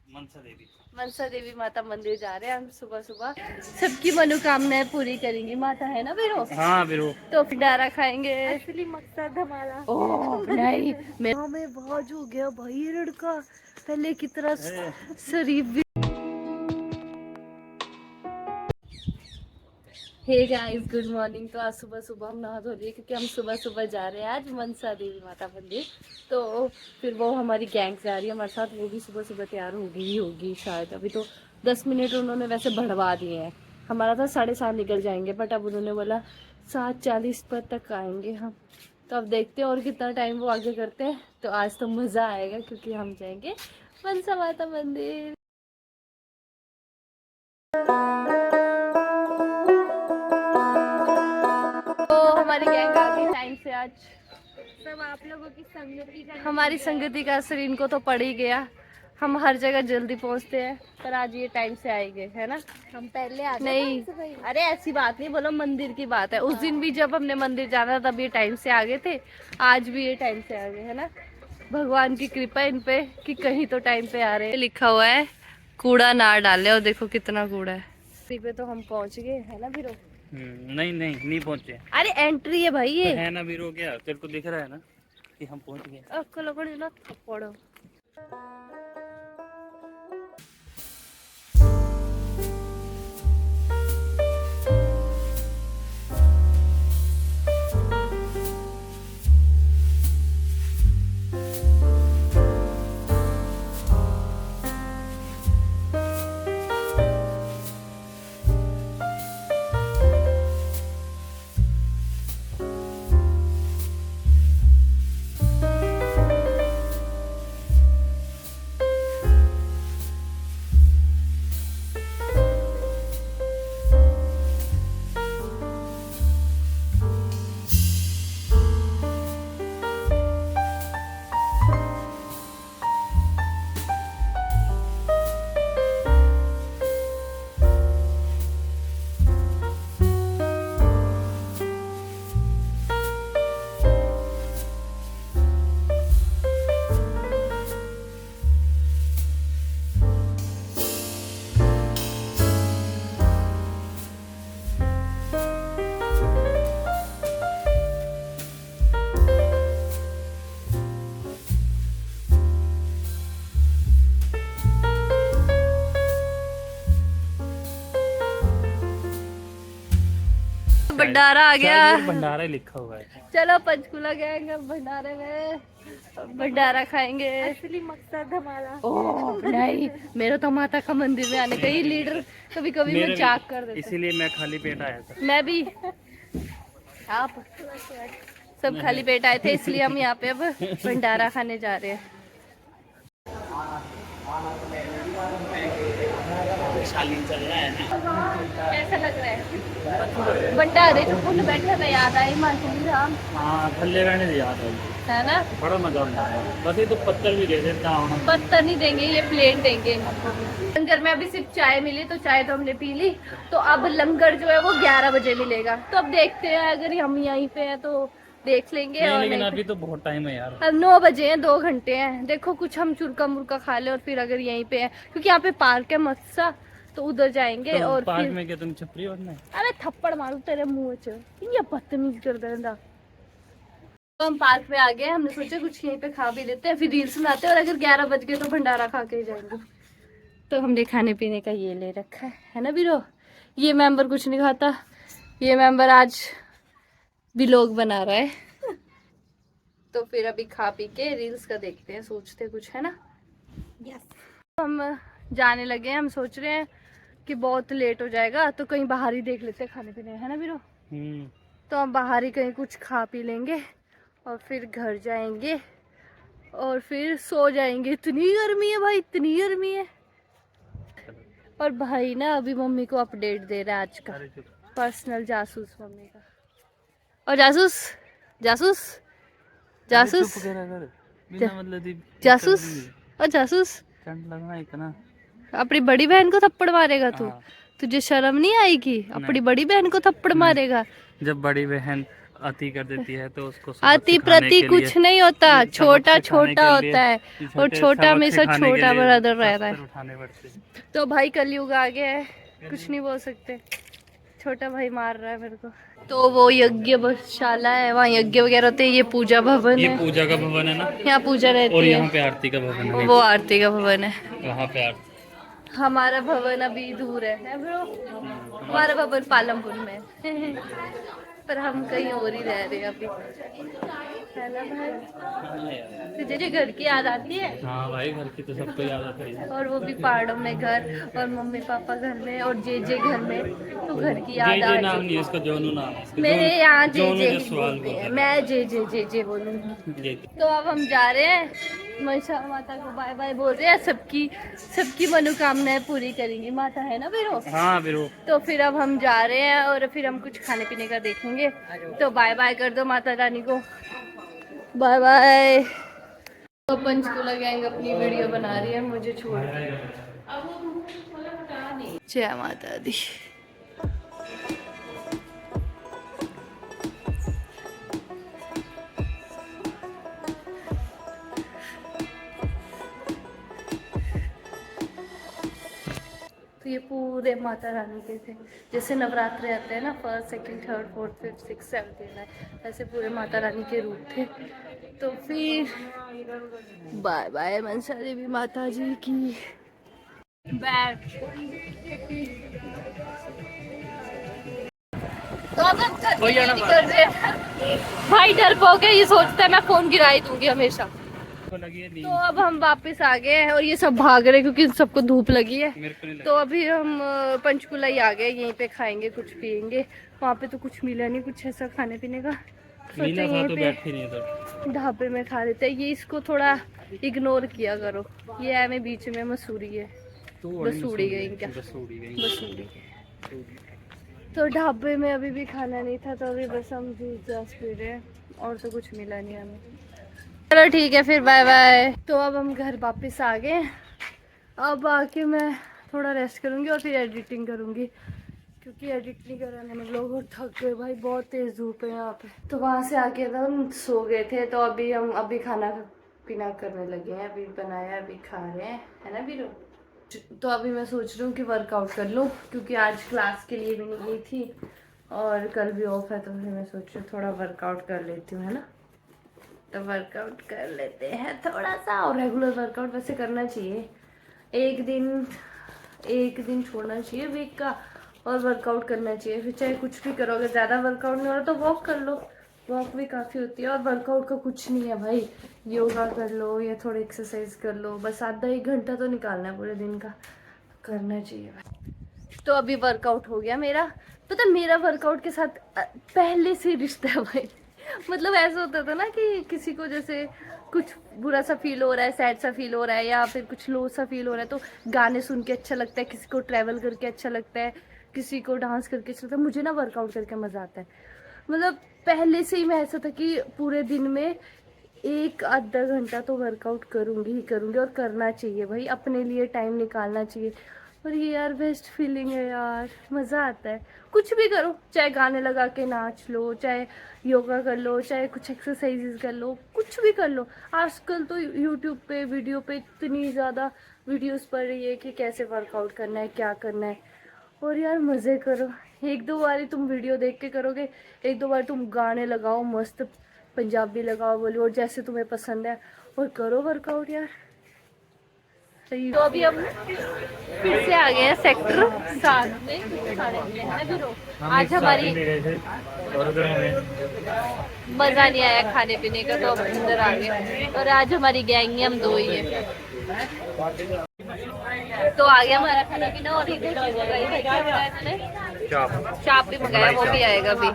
मनसा देवी माता मंदिर जा रहे हैं हम सुबह सुबह। सबकी मनोकामनाएं पूरी करेंगी माता, है ना बिरो? हाँ बिरो। तो भंडारा खाएंगे, असली मकसद हमारा। ओह नहीं, मैं बहुत हो गया भाई ये लड़का, पहले की तरह शरीफ भी। Hey guys good morning. तो आज सुबह सुबह हम नहा धो लिए क्योंकि हम सुबह सुबह जा रहे हैं आज मनसा देवी माता मंदिर। तो फिर वो हमारी गैंग जा रही है हमारे साथ, वो भी सुबह सुबह तैयार होगी ही होगी शायद। अभी तो 10 मिनट उन्होंने वैसे बढ़वा दिए हैं। हमारा था 7:30 निकल जाएंगे, बट अब उन्होंने बोला 7:40 पर तक आएंगे हम। तो अब देखते हैं और कितना टाइम वो आगे करते हैं। तो आज तो मज़ा आएगा क्योंकि हम जाएंगे मनसा माता मंदिर। हमारी गैंग आ गई टाइम से आज। सब आप लोगों की संगति का, हमारी संगति का असर इनको तो पड़ ही गया। हम हर जगह जल्दी पहुंचते हैं, पर आज ये टाइम से आएंगे, है ना? हम पहले आ गए नहीं, अरे ऐसी बात नहीं, बोलो मंदिर की बात है। उस दिन भी जब हमने मंदिर जाना तब ये टाइम से आ गए थे, आज भी ये टाइम से आ गए, है ना? भगवान की कृपा इन पे कि कहीं तो टाइम पे आ रहे हैं। लिखा हुआ है कूड़ा ना डाले, और देखो कितना कूड़ा है। पे तो हम पहुंच गए, है ना बिरो? नहीं पहुंचे। अरे एंट्री है भाई ये, तो है ना बीरो, क्या तेरे को दिख रहा है ना कि हम पहुंच गए? आपको लगने ना थप्पड़। भंडारा आ गया, भंडारा लिखा हुआ है। चलो पंचकुला गएंगे भंडारे में, भंडारा खाएंगे, असली मकसद हमारा। ओह नहीं, मेरा तो माता का मंदिर में आने का ही लीडर कभी कभी मजाक कर देते, इसीलिए मैं खाली पेट आया था। मैं भी, आप सब खाली पेट आए थे, इसलिए हम यहाँ पे अब भंडारा खाने जा रहे हैं। कैसा लग रहा है भंडारे? तो फुल बैठा था, याद आई मानसून राम। हाँ थल्ले रहने से याद है ना, बड़ा मजा आता है। बस ये तो पत्थर भी दे देता हूँ। पत्थर नहीं देंगे, ये प्लेट देंगे। लंगर में अभी सिर्फ चाय मिली, तो चाय तो हमने पी ली। तो अब लंगर जो है वो 11 बजे मिलेगा। तो अब देखते हैं, अगर हम यहीं पे हैं तो देख लेंगे। नहीं, और लेकिन नहीं अभी तो बहुत टाइम है यार। अब 9 बजे हैं, 2 घंटे हैं। देखो कुछ हम चुरका मुर्का खा ले, और फिर अगर यहीं पे है, क्योंकि यहाँ पे पार्क है मत्सा, तो उधर जाएंगे। तो और पार्क फिर में क्या तुम छपरी और नहीं? अरे थप्पड़ मारू तेरे मुंह च, ये बदतमीज कर देना। तो हम पार्क में आ गए, हमने सोचा कुछ यहीं पे खा भी लेते हैं, फिर रील्स बनाते हैं, और अगर 11 बज गए तो भंडारा खा के ही जाएंगे। तो हमने खाने पीने का ये ले रखा है ना बीरो? ये मेंबर कुछ नहीं खाता, ये मेंबर आज व्लॉग बना रहा है। तो फिर अभी खा पी के रील्स का देखते हैं, सोचते कुछ, है ना? यस। हम जाने लगे हैं, हम सोच रहे हैं कि बहुत लेट हो जाएगा, तो कहीं बाहर ही देख लेते हैं खाने पीने, है ना बीरो? तो हम बाहर ही कहीं कुछ खा पी लेंगे, और फिर घर जाएंगे, और फिर सो जाएंगे। इतनी गर्मी है भाई, इतनी गर्मी है। और भाई ना अभी मम्मी को अपडेट दे रहा है आज का, पर्सनल जासूस मम्मी का। और जासूस जासूस जासूस जासूस और जासूस इतना अपनी बड़ी बहन को थप्पड़ मारेगा तू? तुझे शर्म नहीं आएगी? अपनी बड़ी बहन को थप्पड़ मारेगा? जब बड़ी बहन अति कर देती है तो उसको अति प्रति कुछ नहीं होता, छोटा छोटा होता है और छोटा हमेशा छोटा बराबर रहता है। उठाने पड़ते हैं। तो भाई कलयुग आ गया है, कुछ नहीं बोल सकते, छोटा भाई मार रहा है मेरे को। तो वो यज्ञशाला है, वहाँ यज्ञ वगैरह होते हैं। ये पूजा भवन ये है, पूजा का भवन है ना, यहाँ पूजा रहती और है। यहाँ पे आरती का भवन है, वो आरती का भवन है। वहाँ पे आरती। हमारा भवन अभी दूर है ब्रो, हमारा भवन पालमपुर में है। पर हम कहीं और ही रह रहे हैं अभी, है ना भाई? तुझे जो घर की याद आती है? हाँ भाई, घर की तो सबको याद आती है। और वो भी पहाड़ों में घर, और मम्मी पापा घर में, और जे घर में, तो घर की याद जे आ नाम जाती नहीं है इसका, जोनू नाम है इसका। मेरे यहाँ जे जो सवाल बोलते हैं, बोल मैं जे बोलूँगी। तो अब हम जा रहे हैं, मनसा माता को बाय बाय बोल रहे हैं। सबकी मनोकामनाएं पूरी करेंगी माता, है ना बिरो? हाँ बिरो। तो फिर अब हम जा रहे हैं और फिर हम कुछ खाने पीने का देखेंगे। तो बाय बाय कर दो माता रानी को, बाय बाय। तो पंचकूला गैंग अपनी वीडियो बना रही है मुझे छोड़ के। जय माता दी। तो ये पूरे माता रानी के थे, जैसे नवरात्रे आते हैं ना, 1st 2nd 3rd 4th 5th 6th 7th 8th, ऐसे पूरे माता रानी के रूप थे। तो फिर बाय बाय मनसा देवी माता जी की। बैठ तो अब हम कर रहे हैं। भाई डर पोक है, ये सोचता है मैं फोन गिरा ही दूंगी हमेशा। तो अब हम वापस आ गए हैं और ये सब भाग रहे हैं क्योंकि सबको धूप लगी है। तो अभी हम पंचकुला ही आ गए, यहीं पे खाएंगे, कुछ पियेंगे। वहाँ पे तो कुछ मिला नहीं कुछ ऐसा खाने पीने का, सोचे यहीं पे ढाबे में खा लेते हैं। ये इसको थोड़ा इग्नोर किया करो, ये है में बीच में मसूरी है, बसूड़ी गई क्या, बसूड़ी। तो ढाबे में अभी भी खाना नहीं था, तो अभी बस हम जूस पी रहे हैं और तो कुछ मिला नहीं हमें। चलो ठीक है फिर, बाय बाय। तो अब हम घर वापस आ गए। अब आके मैं थोड़ा रेस्ट करूंगी और फिर एडिटिंग करूंगी, क्योंकि एडिट नहीं करा मैंने व्लॉग और थक गए भाई, बहुत तेज धूप है यहाँ पे। तो वहाँ से आके तो हम सो गए थे। तो अभी खाना पीना करने लगे हैं, अभी बनाया अभी खा रहे हैं, है ना बीरो? तो अभी मैं सोच रही हूँ कि वर्कआउट कर लूँ, क्योंकि आज क्लास के लिए भी नहीं गई थी और कल भी ऑफ है, तो फिर मैं सोच रही हूँ थोड़ा वर्कआउट कर लेती हूँ, है ना? तो वर्कआउट कर लेते हैं थोड़ा सा। और रेगुलर वर्कआउट वैसे करना चाहिए, एक दिन छोड़ना चाहिए वीक का और वर्कआउट करना चाहिए। फिर चाहे कुछ भी करो, अगर ज़्यादा वर्कआउट नहीं हो रहा तो वॉक कर लो, वॉक भी काफ़ी होती है। और वर्कआउट का कुछ नहीं है भाई, योगा कर लो या थोड़ी एक्सरसाइज कर लो, बस आधा 1 घंटा तो निकालना है पूरे दिन का, करना चाहिए भाई। तो अभी वर्कआउट हो गया मेरा। पता मेरा वर्कआउट के साथ पहले से रिश्ता है भाई। मतलब ऐसा होता था ना कि किसी को जैसे कुछ बुरा सा फील हो रहा है, सैड सा फील हो रहा है, या फिर कुछ लो सा फील हो रहा है, तो गाने सुन के अच्छा लगता है, किसी को ट्रैवल करके अच्छा लगता है, किसी को डांस करके अच्छा लगता है। मुझे ना वर्कआउट करके मज़ा आता है। मतलब पहले से ही मैं ऐसा था कि पूरे दिन में 1 आधा घंटा तो वर्कआउट करूँगी ही करूँगी, और करना चाहिए भाई, अपने लिए टाइम निकालना चाहिए। और ये यार बेस्ट फीलिंग है यार, मज़ा आता है। कुछ भी करो, चाहे गाने लगा के नाच लो, चाहे योगा कर लो, चाहे कुछ एक्सरसाइजेस कर लो, कुछ भी कर लो। आजकल तो यूट्यूब पे वीडियो पे इतनी ज़्यादा वीडियोस पड़ रही है कि कैसे वर्कआउट करना है, क्या करना है। और यार मज़े करो, 1-2 बार ही तुम वीडियो देख के करोगे, 1-2 बार तुम गाने लगाओ, मस्त पंजाबी लगाओ, बॉलीवुड जैसे तुम्हें पसंद है, और करो वर्कआउट यार। तो अभी हम फिर से आ गए हैं सेक्टर 7 में कुछ खाने पीने, है ना बीरो? आज हमारी मज़ा नहीं आया खाने पीने का, तो अब अंदर आ गए। और आज हमारी गैंग है, हम 2 ही है। तो आ गया हमारा खाना पीना, और इधर चाप भी मंगाया, वो भी आएगा अभी।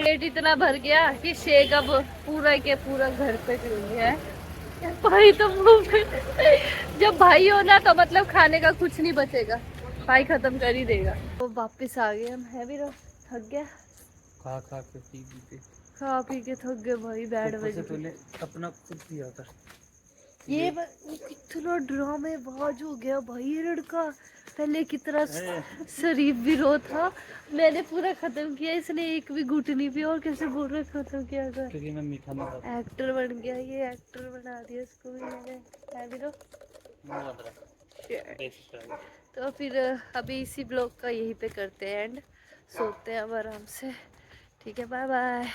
पेट इतना भर गया कि शेक अब पूरा के पूरा घर पे पी है भाई। तो जब भाई हो ना, तो मतलब खाने का कुछ नहीं बचेगा, भाई खत्म कर ही देगा। तो वापस आ गए हम, है भी रो, थक गया खा पी के थक गए भाई। बैड बजे पहले अपना खुद दिया कर, ये कितना ड्रामेबाज हो गया भाई ये लड़का। पहले कितना शरीफ बिरो था, मैंने पूरा खत्म किया, इसने एक भी घुट नहीं पिया और कैसे बोल रहे खत्म किया था। क्योंकि मैं मीठा ना खाता। एक्टर बन गया ये, एक्टर बना दिया इसको भी मैंने, है बिरो। तो फिर अभी इसी ब्लॉग का यहीं पे करते हैं एंड, सोते हैं अब आराम से। ठीक है, बाय बाय।